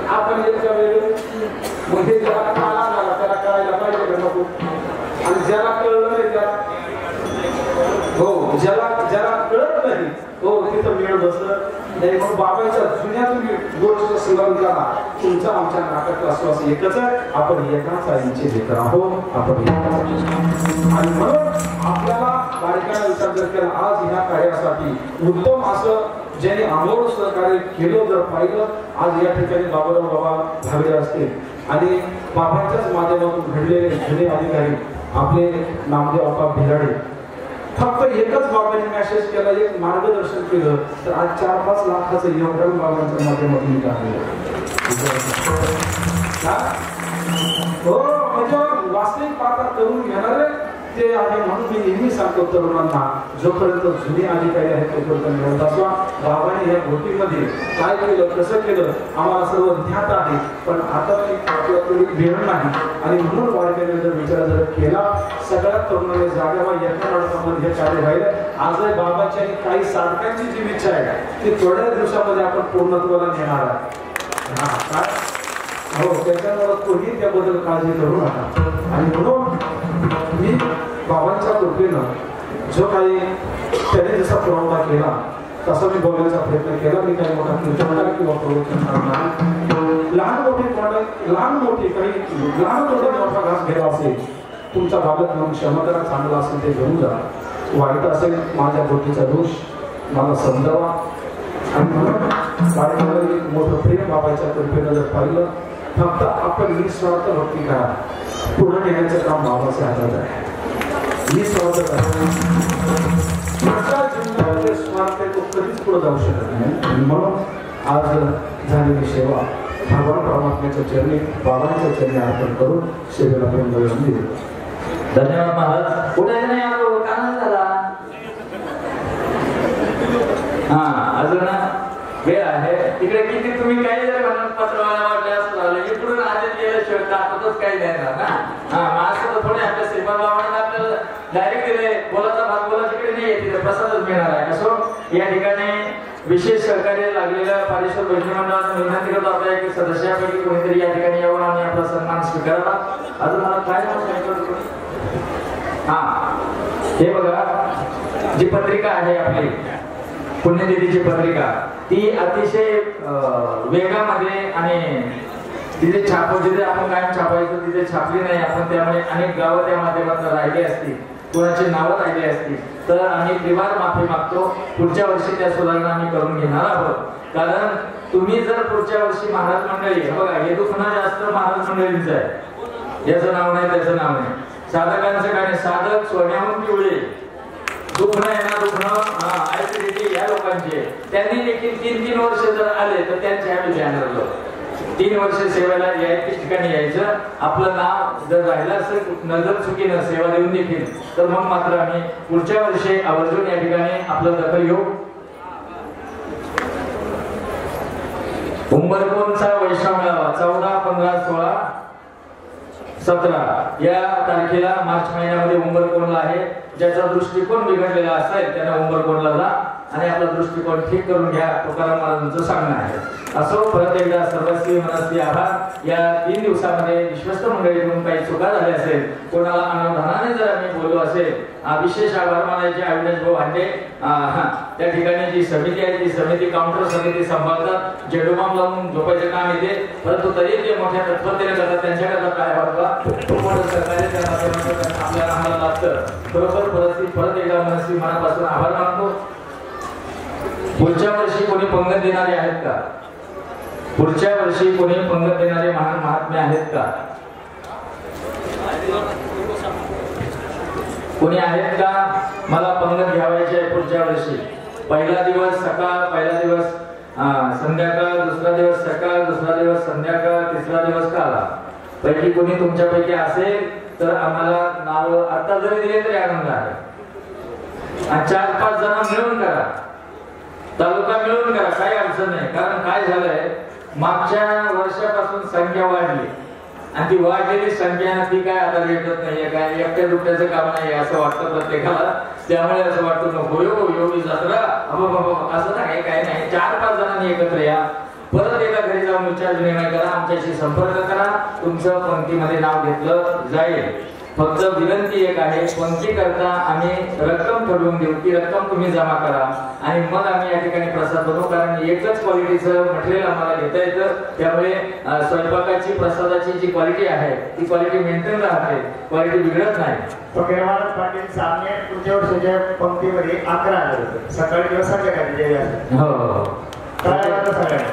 आपण एका वेळी म्हणजे ज्याला काळा झाला त्याला कळायला पाहिजे का नको आणि ज्याला कळलं नाही त्याला हो ज्याला कळत नाही हो तिथं मेळ बसलं नाही मग बाबांच्या जुन्या तुम्ही गोष्ट स्मरण करा तुमचा आमच्या नाकातला श्वास एकच आहे आपण एकाच आईचे लेकर आहोत आपण आणि म्हणून आपल्याला बायकांना विचार जर केला आज ह्या कार्यासाठी उत्तम असं ज्यांनी आम्हाला सहकार्य केलं जर पाहिलं आज या ठिकाणी बाबाराव बाबा भावे असतील आणि बाबांच्याच माध्यमातून घडलेले जुने अधिकारी आपले नामदेव बाबा भिलाडे फक्त एकच बाबांनी मेसेज केला एक मार्गदर्शन केलं तर आज 4-5 लाखाचं योगदान बाबांच्या माध्यमातून काढलं हो म्हणजे वास्तविक पात्र करून घेणारे ते आहे म्हणून मी नेहमी सांगतो तरुणांना जोपर्यंत जुने अधिकारी आहेत तोपर्यंत मिळत असवा बाबांनी या गोष्टीमध्ये काय केलं कसं केलं आम्हाला सर्व ज्ञात आहे पण आता आपल्याकडे वेळ नाही आणि म्हणून वारकऱ्यांनी जर विचार जर केला सगळ्यात तरुणाने जाग्यावर यज्ञ हे कार्य राहिलं आजही बाबाच्या काही साधकांची जी इच्छा आहे ती थोड्या दिवसामध्ये आपण पूर्णत्वाला नेणार आहे हो त्याच्यामुळे कोणी त्याबद्दल काळजी करू नका आणि म्हणून मी बाबांच्या कृपेनं जो काही त्याने जसा पुरवठा केला तसा मी बोलण्याचा प्रयत्न केला मी काही मोठा कीर्तनकार किंवा प्रवचन करणार लहान मोठी काही लहान मोठा घास घ्यायला असेल तुमचा बाबत मग क्षमता चांगला असेल ते घेऊन जा वाईट असेल माझ्या गोष्टीचा दोष मला समजावा आणि म्हणून बाळाला एक मोठं प्रेम बाबाच्या कृपेनं जर पाहिलं फक्त आपण निस्वार्थ भक्ती करा पुढे नेण्याचं काम बाबाच्या हातात आहे निस्वार्थ स्वार्थ तो कधीच पुढे जाऊ शकत नाही म्हणून आज झालेली सेवा भगवान परमात्म्याच्या चरणी बाबांच्या चरणी अर्पण करून सेवेला पण मिळवून दिली धन्यवाद महाराज कुठे नाही आलो कानात झाला हा अजून वेळ आहे तिकडे किती तुम्ही काही जर म्हणून पत्रवाला वाटले असं झालं इकडून आधी गेलं शेवट दाखवतच काही नाही ना हा मास्क तर थोडे आपल्या श्रीपाद बाबांना आपल्याला डायरेक्ट दिले बोलाचा भाग बोला तिकडे नाही येते तिथे प्रसादच मिळणार आहे असो या ठिकाणी विशेष सहकार्य लागलेल्या पारेश्वर वैष्णव मंडळाला विनंती करतो आपल्या एक सदस्यापैकी कोणीतरी या ठिकाणी येऊन आणि आपला सन्मान स्वीकारावा अजून मला काय हा हे बघा जी पत्रिका आहे आपली पुण्यतिथीची पत्रिका ती अतिशय वेगामध्ये आणि तिथे जिथे आपण कायम छापायचं तिथे छापली नाही आपण त्यामुळे अनेक गावं त्या माध्यमातून राहिली असतील कोणाची नावं राहिली असतील तर आम्ही त्रिवार माफी मागतो पुढच्या वर्षी त्या सुधारणा आम्ही करून घेणार आहोत कारण तुम्ही जर पुढच्या वर्षी महाराज मंडळी बघा हे दुखणं जास्त महाराज मंडळींचं आहे याचं नाव नाही त्याचं नाव नाही साधकांचं काय नाही साधक सोन्याहून पिवळे दुखणं आहे ना दुखणं ऍसिडिटी या लोकांचे त्यांनी देखील 3-3 वर्ष जर आले तर त्यांच्या आम्ही ध्यान 3 वर्ष सेवेला ठिकाणी यायचं आपलं नाव जर राहिलं असेल नजर चुकीनं सेवा देऊन देखील तर मग मात्र आम्ही पुढच्या वर्षी आवर्जून या ठिकाणी आपलं दखल घेऊ उंबरकोणचा वैष्णव मेळावा 14, 15, 16, 17 या तारखेला मार्च महिन्यामध्ये उंबरकोणला आहे ज्याचा दृष्टिकोन बिघडलेला असेल त्यांना उंबरकोणला जा आणि आपला दृष्टिकोन ठीक करून घ्या तुकाराम महाराजांचं सांगणं आहे असो परत एकदा सर्वस्वी मनस्वी आभार या 3 दिवसामध्ये विश्वस्त मंडळीकडून काही चुका झाल्या असेल कोणाला अनावधानाने जर आम्ही बोललो असेल विशेष आभार मानायचे अविनाश भाऊ हांडे त्या ठिकाणी जी समिती आहे ती समिती काउंटर समिती सांभाळतात जेडोमाम लावून झोपायचं काम येते परंतु तरी ते मोठ्या तत्परतेने करतात त्यांच्याकरता काय वाटतं सरकारी त्या माध्यमातून आपल्याला आम्हाला लागतं बरोबर परत एकदा मनस्वी मनापासून आभार मानतो पुढच्या वर्षी कोणी पंगत देणारे आहेत का पुढच्या वर्षी कोणी पंगत देणारे महान महात्मे आहेत का कोणी आहेत का मला पंगत घ्यावायची आहे पुढच्या वर्षी पहिला दिवस सकाळ पहिला दिवस संध्याकाळ दुसरा दिवस सकाळ दुसरा दिवस संध्याकाळ तिसरा दिवस काल पैकी कोणी तुमच्यापैकी असेल तर आम्हाला नाव आता जरी दिले तरी आनंद आहे 4-5 जण मिळून करा तालुका मिळून करा अडचण नाही, कारण काय झालंय मागच्या वर्षापासून संख्या वाढली आणि ती वाढलेली संख्या ती काय आता भेटत नाहीये, काय एकट्या दुकट्याचं काम नाही असं वाटतं प्रत्येकाला. त्यामुळे असं वाटतं नको एवढी जत्रा असं नाही, काय नाही. 4-5 जणांनी एकत्र या, परत एका घरी जाऊन विचार विनिमय करा, आमच्याशी संपर्क करा, तुमचं पंक्तीमध्ये नाव घेतलं जाईल. फक्त विनंती एक आहे, पंक्ती करता आम्ही रक्कम ठरवून देऊ, ती रक्कम तुम्ही जमा करा आणि मग आम्ही या ठिकाणी प्रसाद बनवू. कारण एकच क्वालिटीचं मटेरियल आम्हाला घेता येतं, त्यामुळे स्वयंपाकाची प्रसादाची जी क्वालिटी आहे ती क्वालिटी मेंटेन राहते, क्वालिटी बिघडत नाही. फकीरवाला पाटील सामने पुढच्या वर्षाच्या पंक्तीमध्ये 11 आले होते, सकाळी किंवा संध्याकाळी. हो काय वाटतं सगळ्यांना?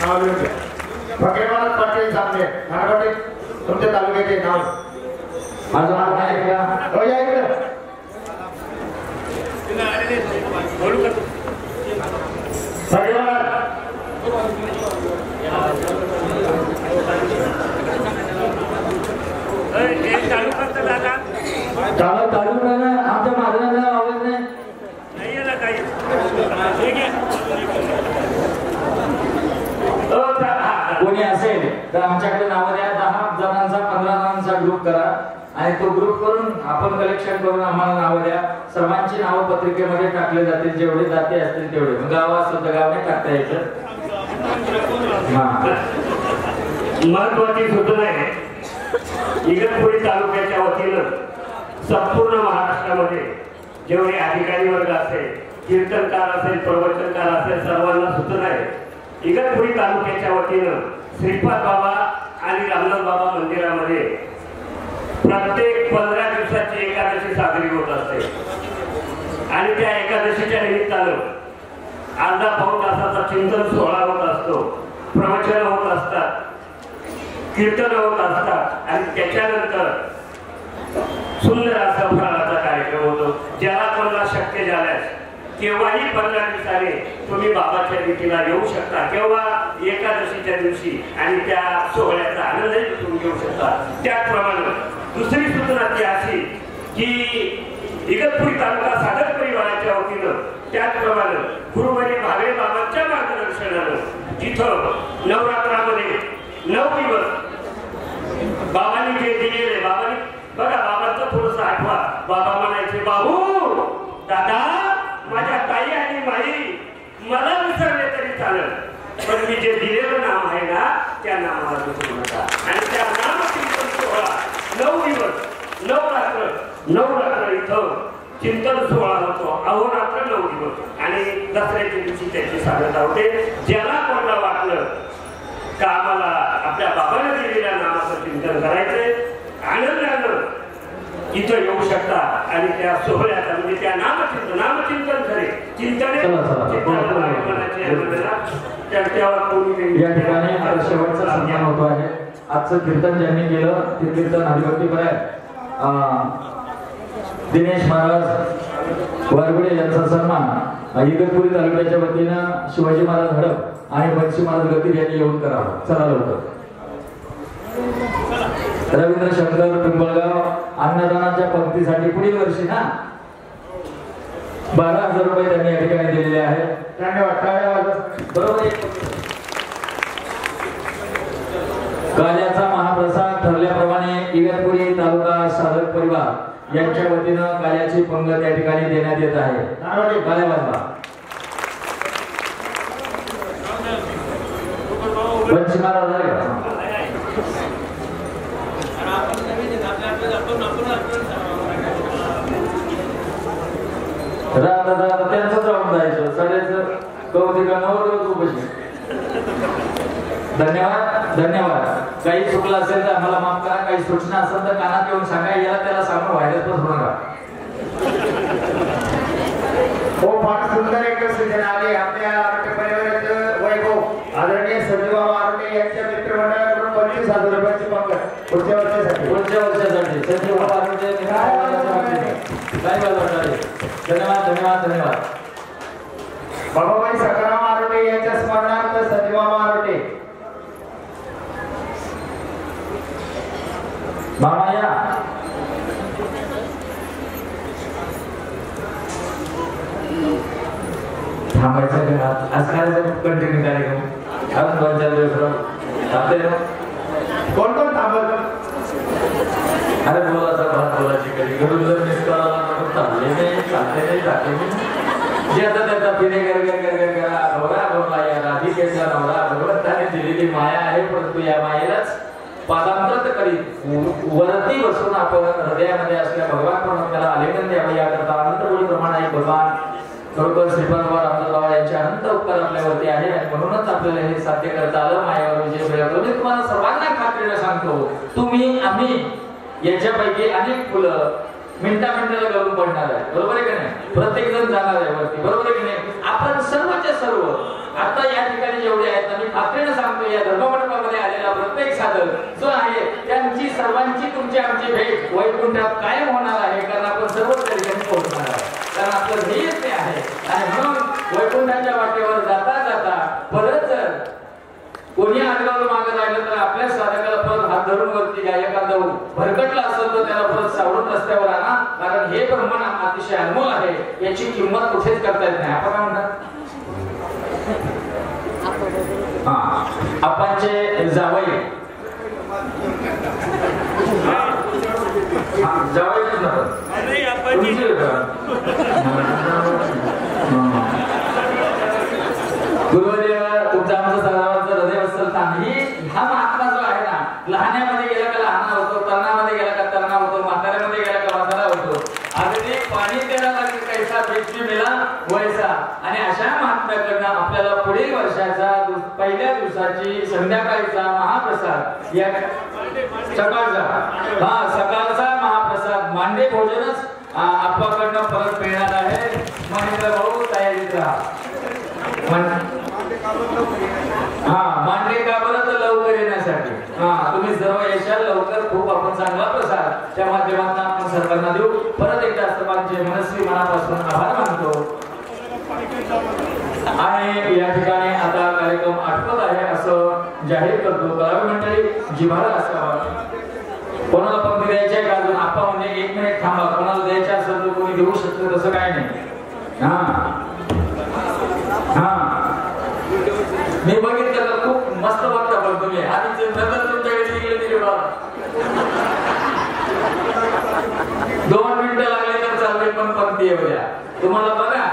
नाव लिहून घ्या. फकीरवाला पाटील सामने नागवाटी तुमच्या तालुक्याचे नाव. माझं नाव आहे का? हो या इकडे. फकीरवाला चालू करा, आमच्या महाराजांना आवाज नाही. कोणी असेल तर आमच्याकडे नाव द्या. 10 जणांचा 15 जणांचा ग्रुप करा आणि तो ग्रुप करून आपण कलेक्शन करून आम्हाला नाव द्या. सर्वांची नाव पत्रिकेमध्ये टाकले जातील, जेवढे जाते असतील तेवढे. गाव असेल तर गावाने टाकता यायचं. महत्वाची सूचना आहे, इगतपुरी तालुक्याच्या वतीनं संपूर्ण महाराष्ट्रामध्ये जेवढे अधिकारी वर्ग असेल, कीर्तनकार असेल, प्रवचनकार असेल, सर्वांना सूचना आहे. इगतपुरी तालुक्याच्या वतीनं श्रीपाद बाबा आणि रामनाथ बाबा मंदिरामध्ये प्रत्येक 15 दिवसाची एकादशी साजरी होत असते आणि त्या एकादशीच्या निमित्तानं अर्धा पाऊण तासाचा चिंतन सोहळा होत असतो, प्रवचन होत असतात, कीर्तन होत असतात आणि त्याच्यानंतर सुंदर असा फराळाचा कार्यक्रम होतो. ज्याला कोणाला शक्य झाल्यास केव्हाही 15 दिवसाने तुम्ही बाबाच्या भेटीला येऊ शकता, केव्हा एकादशीच्या दिवशी, आणि त्या सोहळ्याचा आनंदही तुम्ही घेऊ शकता. त्याचप्रमाणे दुसरी सूचना ती अशी की इगतपुरी तालुका साधक परिवाराच्या वतीनं त्याचप्रमाणे गुरुवारी भावे बाबांच्या मार्गदर्शनानं जिथं नवरात्रामध्ये 9 दिवस बाबांनी जे दिलेले, बाबांनी बघा बाबांचं थोडंसं आठवा. बाबा म्हणायचे, बाबू दादा माझ्या ताई आणि माई मला विसरले तरी चालेल, पण मी जे दिलेलं नाम आहे ना त्या नामाला विसरू नका. आणि त्या नामकीर्तन सोहळा 9 दिवस 9 रात्र इथं चिंतन सोहळा होतो, अहोरात्र 9 दिवस आणि दसऱ्याच्या दिवशी त्याची सांगता होते. ज्याला कोणाला वाटलं का आम्हाला आपल्या बाबाने दिलेल्या नामाचं चिंतन करायचंय, आनंदानं इथं येऊ शकता आणि त्या सोहळ्याचा म्हणजे त्या नामचिंतन खरे चिंतने या ठिकाणी शेवटचा सन्मान होतो आहे. आजचं कीर्तन ज्यांनी केलं ते कीर्तन हरिभक्तीपर आहे. दिनेश महाराज वारगुडे यांचा सन्मान इगतपुरी तालुक्याच्या वतीनं शिवाजी महाराज हडप आणि बंशी महाराज गतीर यांनी येऊन करावं. चला लवकर. रवींद्र शंकर पिंपळगाव अन्नदानाच्या पंक्तीसाठी पुढील वर्षी ना 12,000 रुपये त्यांनी या ठिकाणी दिलेले आहेत. धन्यवाद. बरोबर. काल्याचा महाप्रसाद ठरल्याप्रमाणे इगतपुरी तालुका साधक परिवार यांच्या वतीनं काल्याची पंगत या ठिकाणी देण्यात येत आहे. काल्या बाजूला बंशी महाराज आहे का? त्यांचंच राहून जायचं सगळ्याचं कौतिकांवर कशी. धन्यवाद. काही चुकलं असेल तर आम्हाला माफ करा, काही सूचना असेल तर कानात येऊन सांगा. याला त्याला सांगून व्हायरस पण होणार का? हो, फार सुंदर एक सूचना आली. आपल्या आरोग्य परिवाराचं वैभव आदरणीय संजीवबाबा आरोग्य यांच्या मित्रमंडळाकडून 25,000 रुपयाची पंगत पुढच्या वर्षासाठी संजीवबाबा आरोग्य धन्यवाद. बाबाबाई सकाराम आरोटे यांच्या स्मरणार्थ संजीवबाबा आरोटे मामा या. थांबायचं का आज काय कंटिन्यू कार्यक्रम आज 2-4 दिवस थांबते कोण कोण थांबत अरे बोलायचा भात बोलायची कधी घडून जर मिस करायला म्हणून चालले नाही चालते नाही जाते नाही जे आता त्याचा पिणे करा नवरा बोलला या राधिकेचा नवरा भगवंताने दिलेली माया आहे परंतु या मायेलाच पादांतर करी वरती बसून आपण हृदयामध्ये असल्या भगवान म्हणून त्याला आलिंगन द्यावे याकरता अनंतकोटी प्रमाण आहे भगवान बरोबर श्रीपादराव रामदासराव यांचे अनंत उपकार आपल्यावरती आहे आणि म्हणूनच आपल्याला हे साध्य करता आलं मायावर विजय मिळवतो मी तुम्हाला सर्वांना खात्रीने सांगतो तुम्ही आम्ही याच्यापैकी अनेक फुलं मिनिटाला गळून पडणार आहे बरोबर आहे की नाही प्रत्येक जण जाणार आहे वरती बरोबर आहे की नाही आपण सर्वच्या सर्व आता या ठिकाणी जेवढे आहेत मी खात्रीने सांगतो या धर्ममंडपामध्ये आलेला प्रत्येक साधक जो आहे त्यांची सर्वांची तुमची आमची भेट वैकुंठात कायम होणार आहे कारण आपण सर्वच त्या ठिकाणी पोहोचणार आहे कारण आपलं ध्येयच ते आहे आणि म्हणून वैकुंठाच्या वाटेवर जाता जाता परत जर कोणी आडगावलं मागे राहिलं तर आपल्या साधकाला परत हात धरून वरती घ्या एखादा भरकटला असेल तर त्याला परत सावरून रस्त्यावर आणा कारण हे ब्रह्मण अतिशय अनमोल आहे याची किंमत कुठेच करता येत नाही आपण काय म्हणतात आपणचे जावई जावई गुरुवर्य तुमचा आमचा सर्वांचं हृदय वत्सल ही हा महात्मा जो आहे ना लहान्यामध्ये गेला का लहान होतो तरुणामध्ये गेला का तरुणा होतो म्हाताऱ्यामध्ये गेला का म्हातारा होतो अगदी पाणी द्यायला लागेल कैसा व्यक्ती मिळा वैसा आणि अशा महात्म्याकडनं आपल्याला पुढील वर्षाचा पहिल्या दिवसाची संध्याकाळचा महाप्रसाद या सकाळचा महाप्रसाद मांडे भोजनच आपल्याकडनं परत मिळणार आहे महेंद्र भाऊ तयारीत राहा मांडे का बरं तर लवकर येण्यासाठी तुम्ही सर्व यशाल लवकर खूप आपण चांगला प्रसाद त्या माध्यमातून आपण सर्वांना देऊ परत एकदा सर्वांचे मनस्वी मनापासून आभार मानतो आणि या ठिकाणी आता कार्यक्रम आटपत आहे असं जाहीर करतो कलावी मंडळी जिव्हाळा असावा कोणाला पंक्ती द्यायची आहे का अजून आपण म्हणजे 1 मिनिट थांबा कोणाला द्यायचे असेल तर कोणी देऊ शकतो तसं काय नाही मी बघितलं तर खूप मस्त बघता पण तुम्ही आणि नंतर तुमच्याकडे तिकडे दिले बाबा 2 मिनिटं लागले तर चालते पण पंक्ती येऊया तुम्हाला बघा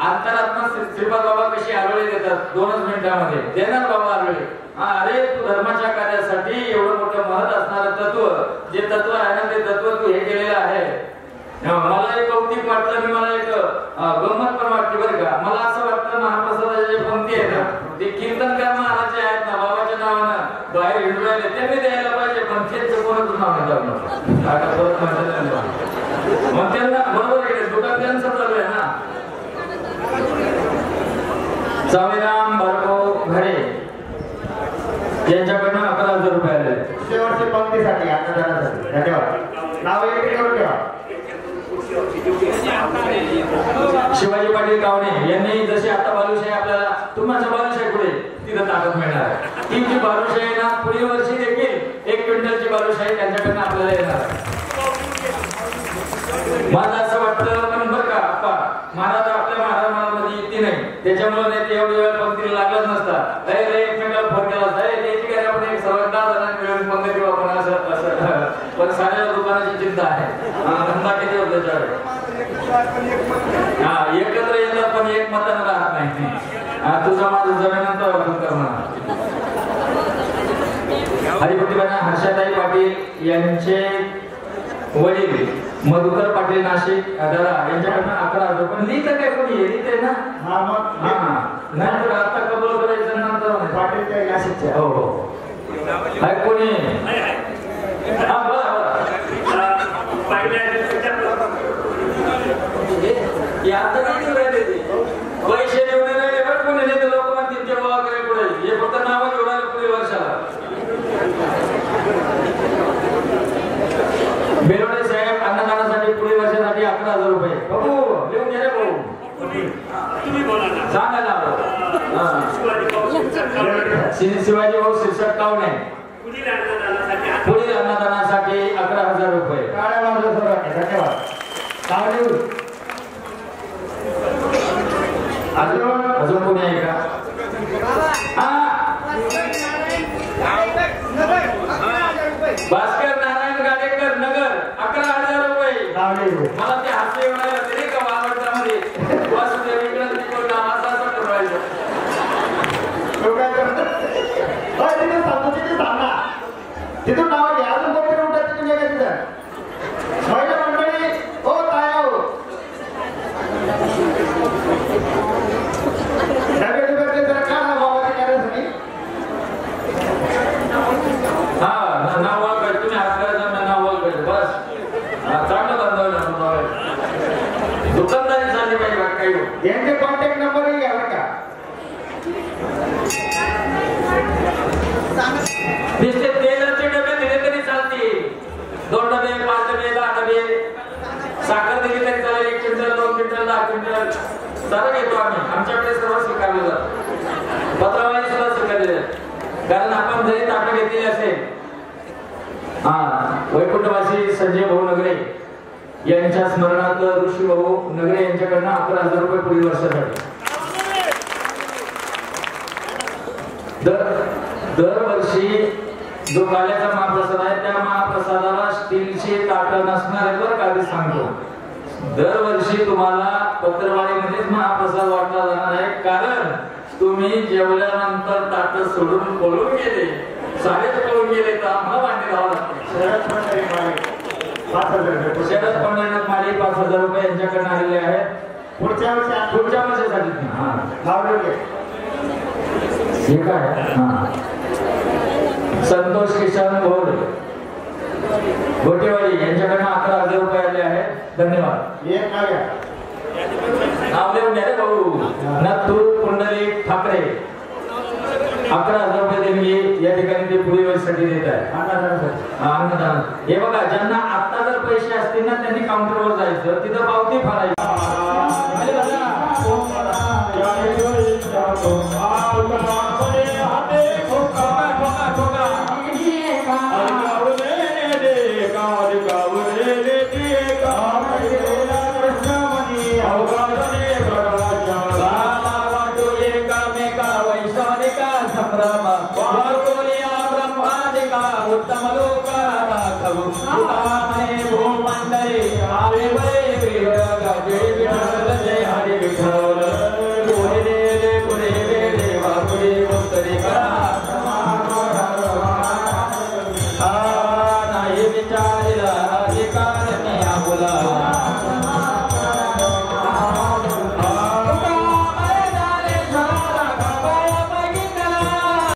अंतरात्मा श्रीपाद बाबा कशी आरोळी देतात 2च मिनिटांमध्ये देणार बाबा आरोळी अरे तू धर्माच्या कार्यासाठी एवढं मोठं महत् असणारं तत्व जे तत्व आहे ना ते तत्व तू हे केलेलं आहे मला एक कौतिक वाटतं आणि मला एक गंमत पण वाटते बरं का मला असं वाटतं महाप्रसादाच्या जे पंक्ती आहेत ना ते कीर्तनकार महाराज जे आहेत ना बाबाच्या नावानं बाहेर हिंडू राहिले त्यांनी द्यायला पाहिजे पण तेच कोणाचं नाव घेतात मग त्यांना बरोबर आहे दुकान त्यांचं चालू आहे ना स्वामीराम भार्गव घरे यांच्याकडनं 11,000 रुपये आले शेवटच्या पंक्तीसाठी अन्नदानासाठी धन्यवाद नाव एक करून ठेवा शिवाजी पाटील कावणे यांनी जशी आता बालुशाही आपल्याला तुमच्या बालुशाही पुढे तिथं ताकद मिळणार आहे ती जी बालुशाही ना पुढील वर्षी देखील 1 क्विंटलची बालुशाही त्यांच्याकडनं आपल्याला येणार आहे मला असं वाटतं पण बरं का आप्पा महाराज आपल्या महाराजांमध्ये येते नाही त्याच्यामुळे नाही ते एवढी वेळ पंक्तीला लागलंच नसतात एकमेकाला फोन केला त्याची काय आपण एक सर्वात 10 जणांनी मिळून पंक्ती देऊ आपण असं पण साऱ्या दुकानाची चिंता आहे धंदा किती होत त्याच्यावर एकत्र येतात पण एक मतानं राहत नाही तुझा माझं जमिनंतर आपण करणार हरिपतीबाई हर्षाताई पाटील यांचे वडील मधुकर पाटील नाशिक दादा यांच्याकडनं 11,000 पण लिहित काय कोणी लिहिते ना नंतर आता कबूल करायचं नंतर पाटील काय नाशिकचे हो हो काय कोणी पैसे निवडून राहिले बरं कोणी नाही लोक म्हणतील ते बाबा करे पुढे हे फक्त नाव जोडायला पुढे वर्षाला बेलोडे साहेब अन्नदानासाठी पुढील वर्षासाठी 11,000 रुपये बघू लिहून घे रे भाऊ सांगा ना शिवाजी भाऊ शिरसाट कावणे पुढील अन्नदानासाठी 11,000 रुपये धन्यवाद अजून अजून कोणी आहे का? भास्कर नारायण गाडेकर नगर 11,000 रुपये. मला ते हास्य येणार तरी का वावडतामध्ये वासुदेवीकडे तिकडे नावाचा असं ठरवायचं. तिथून नाव घ्या अजून कोणतरी उठायचं तुम्ही काय तिथं महिला मंडळी हो काय हो जरा का ना बाबा करायसाठी हा नाव ओळखायचं तुम्ही हात करायचं नाव ओळखायचं बस. चांगलं बांधव दुकानदारी झाली पाहिजे काही. यांचे कॉन्टॅक्ट नंबरही घ्यावे का? नुसते तेलाचे डबे दिले तरी चालतील. 2 डबे 5 डबे 10 डबे साखर दिली तरी चालेल. 1 क्विंटल 2 क्विंटल 10 क्विंटल सर्व घेतो आम्ही. आमच्याकडे सर्व स्वीकारलं जातं. पत्रावळी सुद्धा स्वीकारले कारण आपण जरी ताटं घेतलेली असेल. वैकुंठवासी संजय भाऊ नगरे यांच्या स्मरणार्थ ऋषी भाऊ नगरे यांच्याकडनं 11,000 रुपये पुढील वर्षासाठी. दरवर्षी जो काल्याचा महाप्रसाद आहे त्या महाप्रसादाला स्टीलचे ताटं नसणार आहे बरं का सांगतो. दरवर्षी तुम्हाला पत्रवाळीमध्येच महाप्रसाद वाटला जाणार आहे कारण तुम्ही जेवल्यानंतर ताटं सोडून पळून गेले. सारेच पळून गेले तर आम्हाला भांडी द्यावं लागते. शरद पंढरीनाथ माळी 5,000 रुपये यांच्याकडे आलेले आहेत. पुढच्या वर्षासाठी हे काय. संतोष किशन घोड गोटेवाडी यांच्याकडनं 11,000 रुपये आले आहेत. धन्यवाद. नाव लिहून घ्या रे भाऊ. नथू पुंडलिक ठाकरे 11,000 रुपये देणगी या ठिकाणी ते पुढील वर्षासाठी देत आहे. अन्नदान. हे बघा ज्यांना आता जर पैसे असतील ना त्यांनी काउंटरवर जायचं तिथं पावती फाडायची.